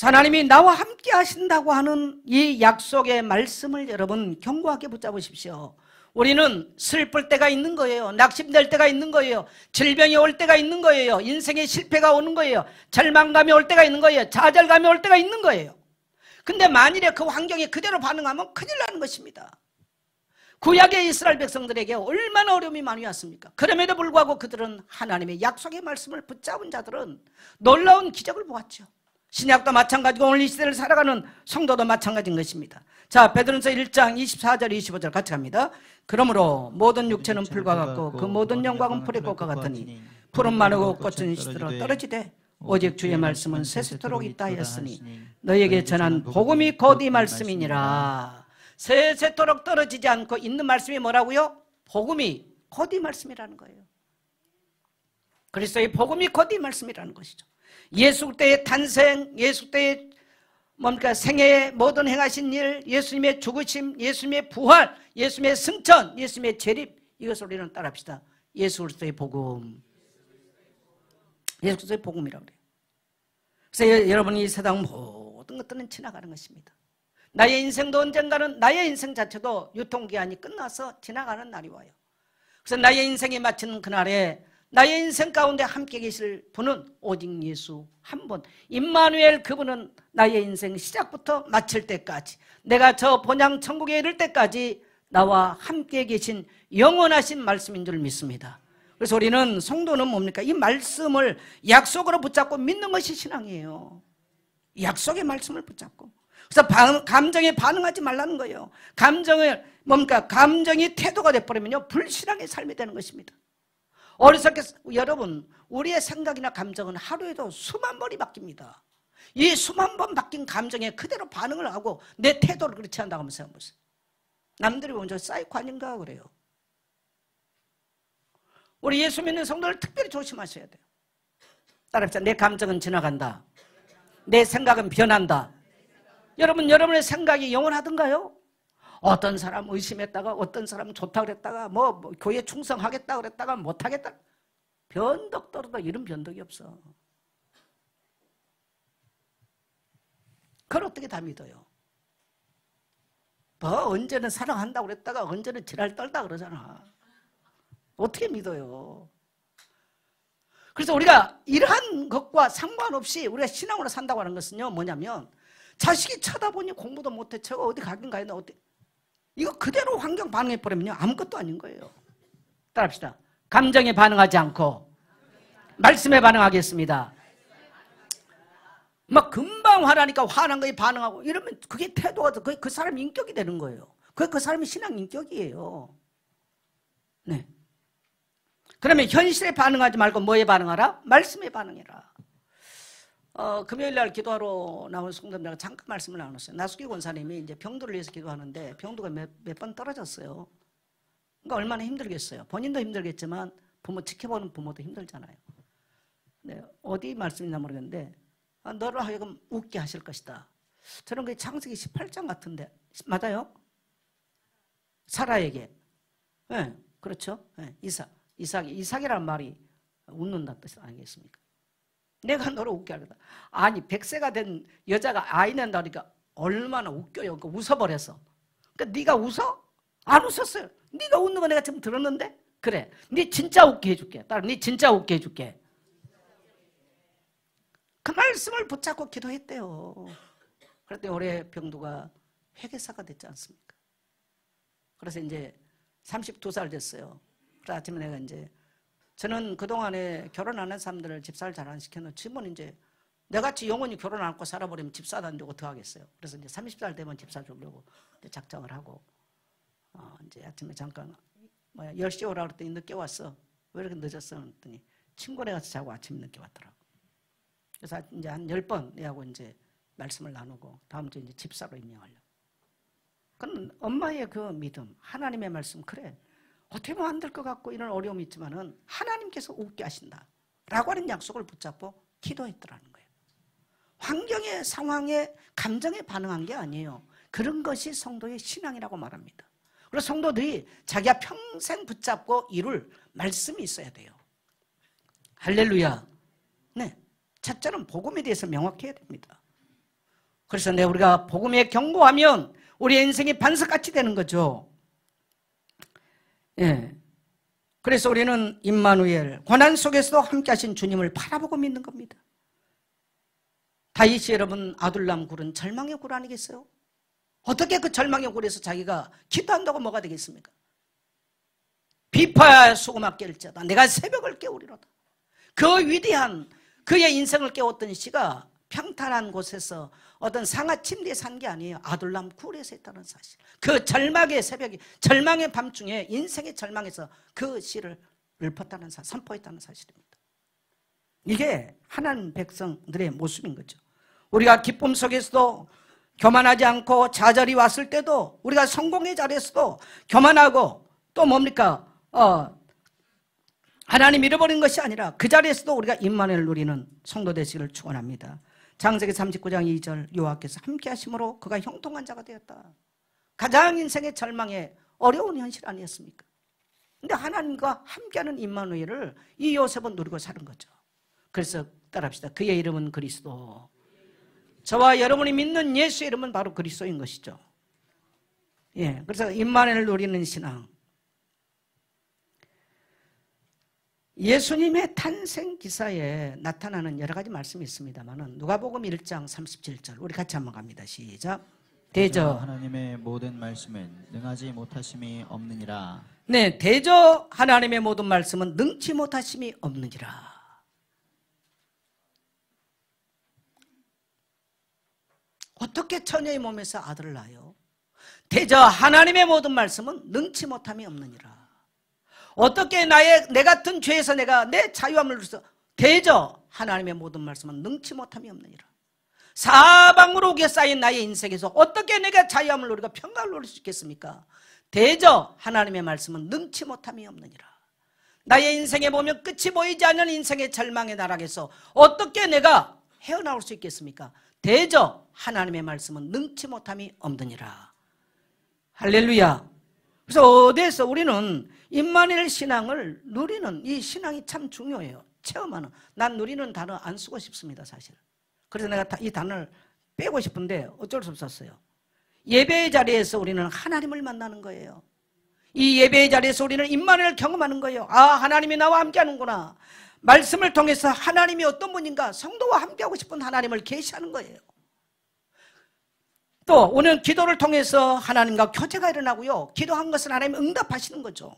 하나님이 나와 함께 하신다고 하는 이 약속의 말씀을 여러분 견고하게 붙잡으십시오. 우리는 슬플 때가 있는 거예요. 낙심될 때가 있는 거예요. 질병이 올 때가 있는 거예요. 인생의 실패가 오는 거예요. 절망감이 올 때가 있는 거예요. 좌절감이 올 때가 있는 거예요. 근데 만일에 그 환경에 그대로 반응하면 큰일 나는 것입니다. 구약의 이스라엘 백성들에게 얼마나 어려움이 많이 왔습니까? 그럼에도 불구하고 그들은 하나님의 약속의 말씀을 붙잡은 자들은 놀라운 기적을 보았죠. 신약도 마찬가지고 오늘 이 시대를 살아가는 성도도 마찬가지인 것입니다. 자, 베드로전서 1장 24절 25절 같이 갑니다. 그러므로 모든 육체는 풀과 같고 그 모든 영광은 풀의 꽃과 같으니 푸른 마르고 꽃은 시들어 떨어지되 오직 주의 말씀은 세세토록 있다 하였으니 너에게 전한 복음이 곧 이 말씀이니라. 세세토록 떨어지지 않고 있는 말씀이 뭐라고요? 복음이 곧 이 말씀이라는 거예요. 그리스도의 복음이 곧 이 말씀이라는 것이죠. 예수 때의 탄생, 예수 때의 뭡니까? 생애의 모든 행하신 일, 예수님의 죽으심, 예수님의 부활, 예수님의 승천, 예수님의 재림, 이것을 우리는 따라합시다. 예수 그리스도의 복음. 예수 그리스도의 복음이라고 그래요. 그래서 여러분이 이 세상 모든 것들은 지나가는 것입니다. 나의 인생도 언젠가는, 나의 인생 자체도 유통기한이 끝나서 지나가는 날이 와요. 그래서 나의 인생이 마치는 그날에 나의 인생 가운데 함께 계실 분은 오직 예수 한 분, 임마누엘, 그분은 나의 인생 시작부터 마칠 때까지, 내가 저 본향 천국에 이를 때까지 나와 함께 계신 영원하신 말씀인 줄 믿습니다. 그래서 우리는, 성도는 뭡니까? 이 말씀을 약속으로 붙잡고 믿는 것이 신앙이에요. 약속의 말씀을 붙잡고. 그래서 감정에 반응하지 말라는 거예요. 감정을 뭡니까? 감정이 태도가 돼버리면요, 불신앙의 삶이 되는 것입니다. 어리석게, 여러분, 우리의 생각이나 감정은 하루에도 수만 번이 바뀝니다. 이 수만 번 바뀐 감정에 그대로 반응을 하고 내 태도를 그렇지 않다고 한번 생각해보세요. 남들이 보면 저 사이코 아닌가 그래요. 우리 예수 믿는 성도들 특별히 조심하셔야 돼요. 따라합시다. 내 감정은 지나간다. 내 생각은 변한다. 여러분, 여러분의 생각이 영원하던가요? 어떤 사람 의심했다가, 어떤 사람 좋다 그랬다가, 뭐 교회 충성하겠다 그랬다가 못하겠다, 변덕 떨어도 이런 변덕이 없어. 그걸 어떻게 다 믿어요? 뭐 언제는 사랑한다고 그랬다가 언제는 지랄 떨다 그러잖아. 어떻게 믿어요? 그래서 우리가 이러한 것과 상관없이 우리가 신앙으로 산다고 하는 것은요, 뭐냐면, 자식이 쳐다보니 공부도 못해, 저거 어디 가긴 가야 돼, 어디, 이거 그대로 환경 반응해버리면요, 아무것도 아닌 거예요. 따라합시다. 감정에 반응하지 않고 말씀에 반응하겠습니다. 막 금방 화나니까 화난 거에 반응하고 이러면 그게 태도가, 그 사람 인격이 되는 거예요. 그 사람이 신앙 인격이에요. 네. 그러면 현실에 반응하지 말고 뭐에 반응하라? 말씀에 반응해라. 금요일날 기도하러 나온 성도님들과 잠깐 말씀을 나눴어요. 나수기 권사님이 이제 병도를 위해서 기도하는데 병도가 몇 번 떨어졌어요. 그러니까 얼마나 힘들겠어요. 본인도 힘들겠지만 부모 지켜보는 부모도 힘들잖아요. 네, 어디 말씀이나 모르겠는데, 너를 하여금 웃게 하실 것이다. 저는 그 창세기 18장 같은데, 맞아요? 사라에게. 네, 그렇죠. 네, 이삭이라는 말이 웃는다는 뜻 아니겠습니까? 내가 너를 웃게 하겠다. 아니, 100세가 된 여자가 아이 낳는다니까 얼마나 웃겨요. 그러니까 웃어버려서. 그러니까 네가 웃어? 안 웃었어요. 네가 웃는 거 내가 지금 들었는데? 그래, 네 진짜 웃게 해줄게. 딸, 네 진짜 웃게 해줄게. 그 말씀을 붙잡고 기도했대요. 그랬더니 올해 병두가 회계사가 됐지 않습니까? 그래서 이제 32살 됐어요. 그래서 아침에 내가 이제, 저는 그동안에 결혼 안 한 사람들을 집사를 잘 안 시켜놓은 집은 이제 내같이 영원히 결혼 안 하고 살아버리면 집사도 안 되고 어떻게 하겠어요. 그래서 이제 30살 되면 집사 주려고 작정을 하고, 이제 아침에 잠깐 10시에 오라 그랬더니 늦게 왔어. 왜 이렇게 늦었어? 그랬더니 친구네 가서 자고 아침에 늦게 왔더라고. 그래서 이제 한 10번 내하고 이제 말씀을 나누고 다음 주에 이제 집사로 임명하려고. 그럼 엄마의 그 믿음, 하나님의 말씀, 그래, 어떻게 보면 안 될 것 같고 이런 어려움이 있지만은 하나님께서 웃게 하신다 라고 하는 약속을 붙잡고 기도했더라는 거예요. 환경의 상황에 감정에 반응한 게 아니에요. 그런 것이 성도의 신앙이라고 말합니다. 그래서 성도들이 자기가 평생 붙잡고 이룰 말씀이 있어야 돼요. 할렐루야. 네, 첫째는 복음에 대해서 명확해야 됩니다. 그래서 우리가 복음에 경고하면 우리 인생이 반석같이 되는 거죠. 예. 그래서 우리는 임마누엘, 고난 속에서도 함께 하신 주님을 바라보고 믿는 겁니다. 다윗이 여러분 아둘람 굴은 절망의 굴 아니겠어요? 어떻게 그 절망의 굴에서 자기가 기도한다고 뭐가 되겠습니까? 비파야 수고막 깰지어다 내가 새벽을 깨우리로다. 그 위대한 그의 인생을 깨웠던 시가 평탄한 곳에서 어떤 상하 침대에 산 게 아니에요. 아둘람 굴에서 했다는 사실. 그 절망의 새벽이, 절망의 밤중에 인생의 절망에서 그 시를 읊었다는 사실, 선포했다는 사실입니다. 이게 하나님 백성들의 모습인 거죠. 우리가 기쁨 속에서도 교만하지 않고 좌절이 왔을 때도, 우리가 성공의 자리에서도 교만하고 또 뭡니까? 하나님 잃어버린 것이 아니라 그 자리에서도 우리가 임마누엘을 누리는 성도 되시기를 축원합니다. 창세기 39장 2절 여호와께서 함께 하심으로 그가 형통한 자가 되었다. 가장 인생의 절망에 어려운 현실 아니었습니까? 근데 하나님과 함께하는 임마누엘을 이 요셉은 누리고 사는 거죠. 그래서 따라합시다. 그의 이름은 그리스도. 저와 여러분이 믿는 예수의 이름은 바로 그리스도인 것이죠. 예, 그래서 임마누엘을 누리는 신앙. 예수님의 탄생 기사에 나타나는 여러 가지 말씀이 있습니다만 누가복음 1장 37절 우리 같이 한번 갑니다. 시작. 대저 하나님의 모든 말씀은 능하지 못하심이 없느니라. 네, 대저 하나님의 모든 말씀은 능치 못하심이 없느니라. 어떻게 처녀의 몸에서 아들을 낳아요? 대저 하나님의 모든 말씀은 능치 못함이 없느니라. 어떻게 내 같은 죄에서 내가 내 자유함을 누려서 대저 하나님의 모든 말씀은 능치 못함이 없느니라. 사방으로 오게 쌓인 나의 인생에서 어떻게 내가 자유함을 누리고 평강을 누릴 수 있겠습니까? 대저 하나님의 말씀은 능치 못함이 없느니라. 나의 인생에 보면 끝이 보이지 않는 인생의 절망의 나락에서 어떻게 내가 헤어나올 수 있겠습니까? 대저 하나님의 말씀은 능치 못함이 없느니라. 할렐루야. 그래서 어디에서 우리는 임마누엘 신앙을 누리는 이 신앙이 참 중요해요. 체험하는. 난 누리는 단어 안 쓰고 싶습니다, 사실. 그래서 내가 이 단어를 빼고 싶은데 어쩔 수 없었어요. 예배의 자리에서 우리는 하나님을 만나는 거예요. 이 예배의 자리에서 우리는 임마누엘을 경험하는 거예요. 아, 하나님이 나와 함께 하는구나. 말씀을 통해서 하나님이 어떤 분인가, 성도와 함께하고 싶은 하나님을 계시하는 거예요. 또 오늘 기도를 통해서 하나님과 교제가 일어나고요. 기도한 것을 하나님이 응답하시는 거죠.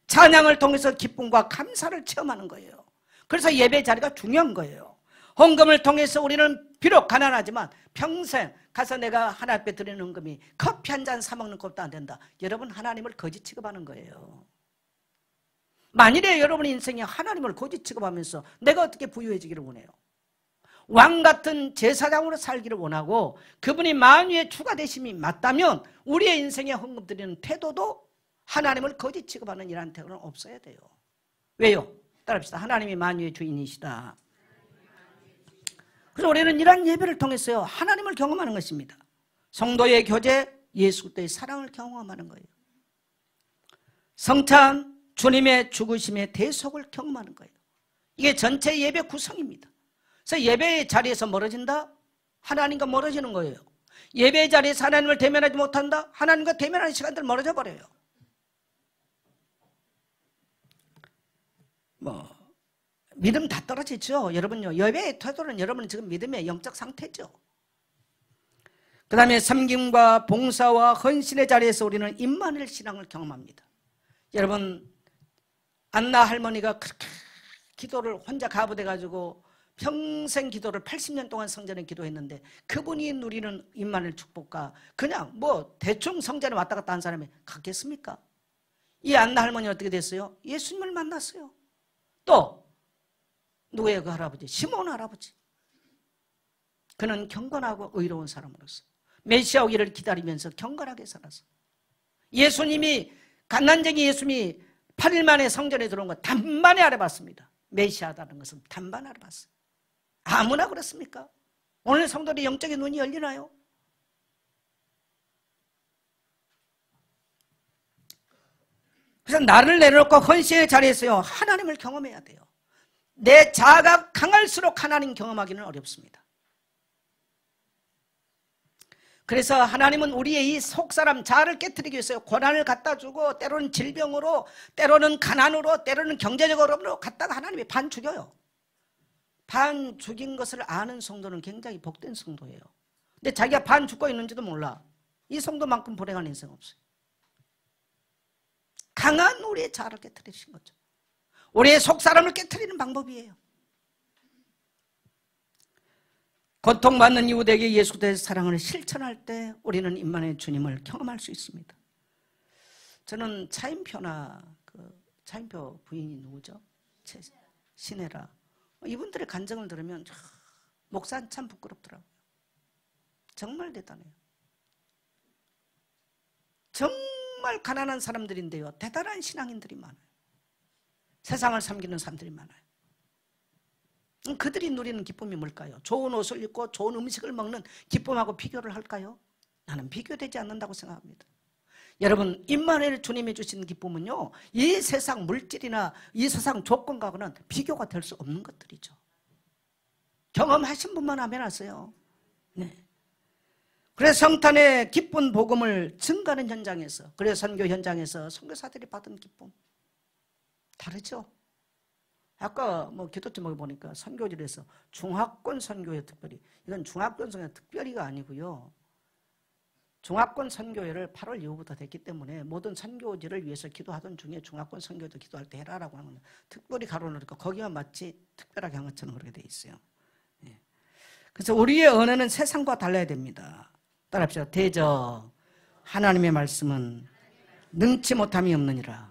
찬양을 통해서 기쁨과 감사를 체험하는 거예요. 그래서 예배 자리가 중요한 거예요. 헌금을 통해서 우리는 비록 가난하지만 평생 가서 내가 하나님 앞에 드리는 헌금이 커피 한 잔 사 먹는 것도 안 된다. 여러분 하나님을 거짓 취급하는 거예요. 만일에 여러분 인생에 하나님을 거짓 취급하면서 내가 어떻게 부유해지기를 원해요? 왕 같은 제사장으로 살기를 원하고 그분이 만유의 주가 되심이 맞다면 우리의 인생에 헌금 드리는 태도도 하나님을 거짓 취급하는 이러한 태도는 없어야 돼요. 왜요? 따라합시다. 하나님이 만유의 주인이시다. 그래서 우리는 이러한 예배를 통해서요 하나님을 경험하는 것입니다. 성도의 교제, 예수 그리스도의 사랑을 경험하는 거예요. 성찬, 주님의 죽으심의 대속을 경험하는 거예요. 이게 전체 예배 구성입니다. 그래서 예배의 자리에서 멀어진다? 하나님과 멀어지는 거예요. 예배의 자리에서 하나님을 대면하지 못한다? 하나님과 대면하는 시간들 멀어져 버려요. 믿음 다 떨어지죠. 여러분요, 예배의 태도는 여러분은 지금 믿음의 영적 상태죠. 그 다음에 섬김과 봉사와 헌신의 자리에서 우리는 임마누엘 신앙을 경험합니다. 여러분, 안나 할머니가 그렇게 기도를 혼자 가부돼가지고 평생 기도를 80년 동안 성전에 기도했는데 그분이 누리는 임마누엘 축복과 그냥 대충 성전에 왔다 갔다 한 사람이 같겠습니까? 이 안나 할머니는 어떻게 됐어요? 예수님을 만났어요. 또 누구예요? 그 할아버지? 시몬 할아버지. 그는 경건하고 의로운 사람으로서 메시아 오기를 기다리면서 경건하게 살았어. 예수님이 갓난쟁이 예수님이 8일 만에 성전에 들어온 거 단번에 알아봤습니다. 메시아다는 것은 단번에 알아봤어요. 아무나 그렇습니까? 오늘 성도들의 영적인 눈이 열리나요? 그래서 나를 내려놓고 헌신의 자리에서요 하나님을 경험해야 돼요. 내 자아가 강할수록 하나님 경험하기는 어렵습니다. 그래서 하나님은 우리의 이 속사람 자아를 깨트리기 위해서 고난을 갖다 주고 때로는 질병으로 때로는 가난으로 때로는 경제적으로 갖다가 하나님이 반 죽여요. 반 죽인 것을 아는 성도는 굉장히 복된 성도예요. 근데 자기가 반 죽고 있는지도 몰라. 이 성도만큼 불행한 인생 없어요. 강한 우리의 자아를 깨트리신 거죠. 우리의 속사람을 깨트리는 방법이에요. 고통받는 이웃에게 예수 그리스도의 사랑을 실천할 때 우리는 임마누엘 주님을 경험할 수 있습니다. 저는 차인표 부인이 누구죠? 신혜라. 이분들의 간증을 들으면 목사는 참 부끄럽더라고요. 정말 대단해요. 정말 가난한 사람들인데요, 대단한 신앙인들이 많아요. 세상을 섬기는 사람들이 많아요. 그들이 누리는 기쁨이 뭘까요? 좋은 옷을 입고 좋은 음식을 먹는 기쁨하고 비교를 할까요? 나는 비교되지 않는다고 생각합니다. 여러분, 임마누엘 주님이 주신 기쁨은요, 이 세상 물질이나 이 세상 조건과는 비교가 될 수 없는 것들이죠. 경험하신 분만 하면 아세요. 네. 그래서 성탄의 기쁜 복음을 증가하는 현장에서, 그래서 선교 현장에서 선교사들이 받은 기쁨 다르죠. 아까 기도 제목에 보니까 선교지에서 중화권 선교회 특별히, 이건 중화권 선교회 특별히가 아니고요, 중화권 선교회를 8월 이후부터 됐기 때문에 모든 선교지를 위해서 기도하던 중에 중화권 선교도 기도할 때 해라라고 하는 건 특별히 가로놓으니까 거기만 마치 특별하게 한 것처럼 그렇게 돼 있어요. 예. 그래서 우리의 언어는 세상과 달라야 됩니다. 따라합시다. 대저 하나님의 말씀은 능치 못함이 없느니라.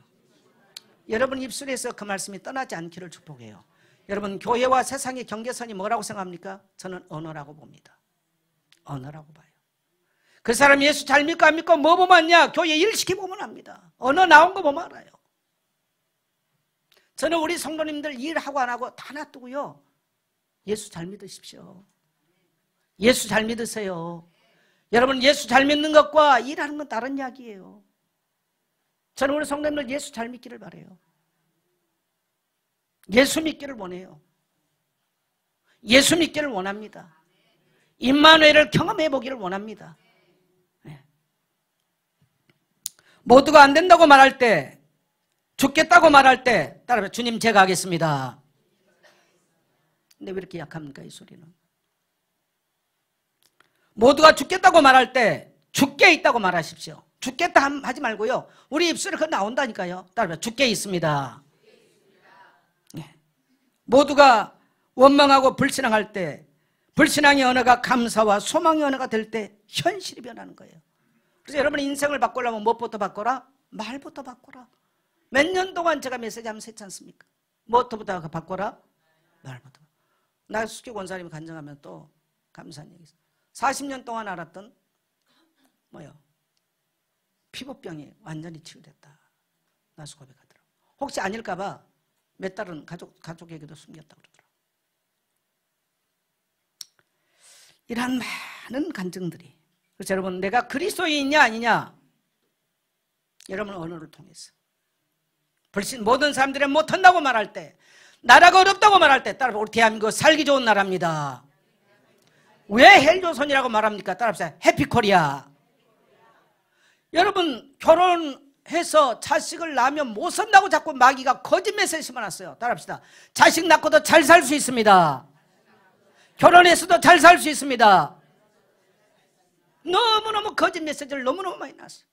여러분 입술에서 그 말씀이 떠나지 않기를 축복해요. 여러분, 교회와 세상의 경계선이 뭐라고 생각합니까? 저는 언어라고 봅니다. 언어라고 봐요. 그 사람 예수 잘 믿고 안 믿고 뭐 보면 아냐? 교회 일 시켜보면 압니다. 언어 나온 거 보면 알아요. 저는 우리 성도님들 일하고 안 하고 다 놔두고요, 예수 잘 믿으십시오. 예수 잘 믿으세요. 여러분, 예수 잘 믿는 것과 일하는 건 다른 이야기예요. 저는 우리 성도님들 예수 잘 믿기를 바라요. 예수 믿기를 원해요. 예수 믿기를 원합니다. 임마누엘을 경험해 보기를 원합니다. 네. 모두가 안 된다고 말할 때, 죽겠다고 말할 때 따라해, 주님 제가 하겠습니다. 근데 왜 이렇게 약합니까, 이 소리는? 모두가 죽겠다고 말할 때 죽게 있다고 말하십시오. 죽겠다 하지 말고요, 우리 입술에 그거 나온다니까요. 따라해, 죽게 있습니다. 네. 모두가 원망하고 불신앙할 때, 불신앙의 언어가 감사와 소망의 언어가 될 때 현실이 변하는 거예요. 그래서 여러분 인생을 바꾸려면 무엇부터 바꿔라? 말부터 바꿔라. 몇 년 동안 제가 메시지 하면서 했지 않습니까? 무엇부터 바꿔라? 말부터. 나수기 권사님이 간증하면 또 감사한 얘기 있어요. 40년 동안 알았던 피부병이 완전히 치유됐다. 나수 고백하더라고. 혹시 아닐까봐 몇 달은 가족에게도 숨겼다고 그러더라고. 이런 많은 간증들이. 그래서 여러분, 내가 그리스도인이냐 아니냐, 여러분 언어를 통해서 모든 사람들이 못한다고 말할 때, 나라가 어렵다고 말할 때, 따라서 우리 대한민국 살기 좋은 나라입니다. 왜 헬조선이라고 말합니까? 따라합시다. 해피코리아. 여러분, 결혼해서 자식을 낳으면 못 산다고 자꾸 마귀가 거짓 메시지 심어놨어요. 따라합시다. 자식 낳고도 잘 살 수 있습니다. 결혼해서도 잘 살 수 있습니다. 너무너무 거짓 메시지를 너무너무 많이 놨어요.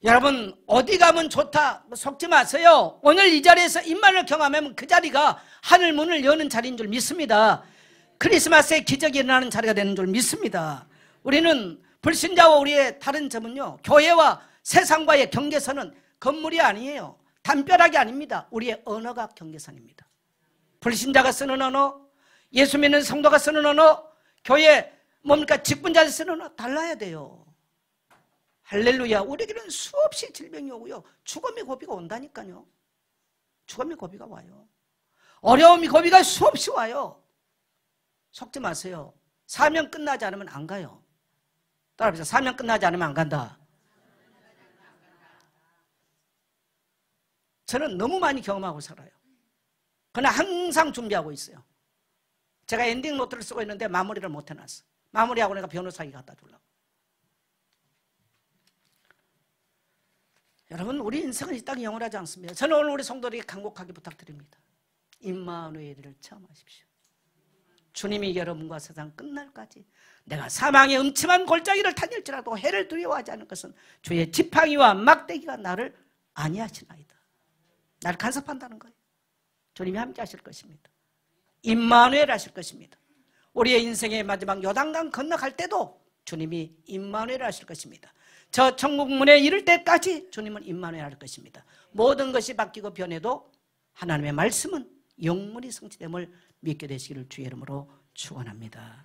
여러분, 어디 가면 좋다 속지 마세요. 오늘 이 자리에서 임마누엘 경험하면 그 자리가 하늘 문을 여는 자리인 줄 믿습니다. 크리스마스에 기적이 일어나는 자리가 되는 줄 믿습니다. 우리는 불신자와 우리의 다른 점은요, 교회와 세상과의 경계선은 건물이 아니에요. 담벼락이 아닙니다. 우리의 언어가 경계선입니다. 불신자가 쓰는 언어, 예수 믿는 성도가 쓰는 언어, 교회 직분자들 쓰는 언어 달라야 돼요. 할렐루야. 우리에게는 수없이 질병이 오고요, 죽음의 고비가 온다니까요. 죽음의 고비가 와요. 어려움이 고비가 수없이 와요. 속지 마세요. 사명 끝나지 않으면 안 가요. 따라합시다. 사명 끝나지 않으면 안 간다. 저는 너무 많이 경험하고 살아요. 그러나 항상 준비하고 있어요. 제가 엔딩 노트를 쓰고 있는데 마무리를 못 해놨어. 마무리하고 내가 변호사에게 갖다 주려고. 여러분, 우리 인생은 이 땅에 영원하지 않습니다. 저는 오늘 우리 성도들에게 간곡하게 부탁드립니다. 임마누엘을 체험하십시오. 주님이 여러분과 세상 끝날까지 내가 사망의 음침한 골짜기를 다닐지라도 해를 두려워하지 않을 것은 주의 지팡이와 막대기가 나를 안위하시나이다. 나를 간섭한다는 거예요. 주님이 함께 하실 것입니다. 임마누엘 하실 것입니다. 우리의 인생의 마지막 요단강 건너갈 때도 주님이 임마누엘 하실 것입니다. 저 천국문에 이를 때까지 주님은 임마누엘 할 것입니다. 모든 것이 바뀌고 변해도 하나님의 말씀은 영원히 성취됨을 믿게 되시기를 주의 이름으로 축원합니다.